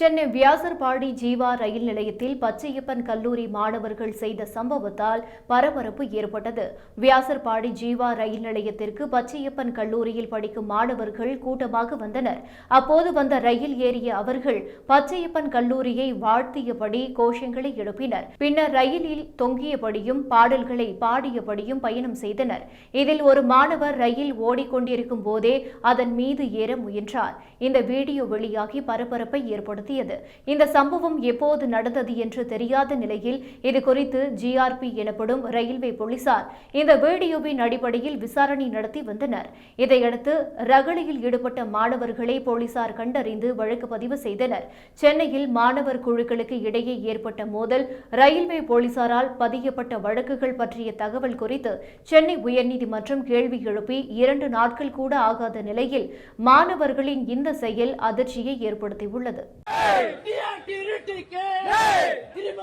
சென்னை வியாசர்பாடி ஜீவா ரயில் நிலையத்தில் பச்சையப்பன் கல்லூரி மாணவர்கள் செய்த சம்பவத்தால் பரபரப்பு ஏற்பட்டது. வியாசர்பாடி ஜீவா ரயில் நிலையத்திற்கு பச்சையப்பன் கல்லூரியில் படிக்கும் மாணவர்கள் கூட்டமாக வந்தனர். அப்போது வந்த ரயில் ஏறிய அவர்கள் பச்சையப்பன் கல்லூரியை வாழ்த்தியபடி கோஷங்களை எழுப்பினர். பின்னர் ரயிலில் தொங்கியபடியும் பாடல்களை பாடியபடியும் பயணம் செய்தனர். இதில் ஒரு மாணவர் ரயில் ஓடிக்கொண்டிருக்கும் போதே அதன் மீது ஏற முயன்றார். இந்த வீடியோ வெளியாகி பரபரப்பை ஏற்படுத்தியது. இந்த சம்பவம் எப்போது நடந்தது என்று தெரியாத நிலையில் இது குறித்து ஜிஆர்பி எனப்படும் ரயில்வே போலீசார் இந்த வீடியோவின் அடிப்படையில் விசாரணை நடத்தி வந்தனர். இதையடுத்து ரகளையில் ஈடுபட்ட மாணவர்களை போலீசார் கண்டறிந்து வழக்கு பதிவு செய்தனர். சென்னையில் மாணவர் குழுக்களுக்கு இடையே ஏற்பட்ட மோதல், ரயில்வே போலீசாரால் பதியப்பட்ட வழக்குகள் பற்றிய தகவல் குறித்து சென்னை உயர்நீதிமன்றம் கேள்வி எழுப்பி 2 நாட்கள் கூட ஆகாத நிலையில் மாணவர்களின் இந்த செயல் அதிர்ச்சியை ஏற்படுத்தியுள்ளது. திரும்ப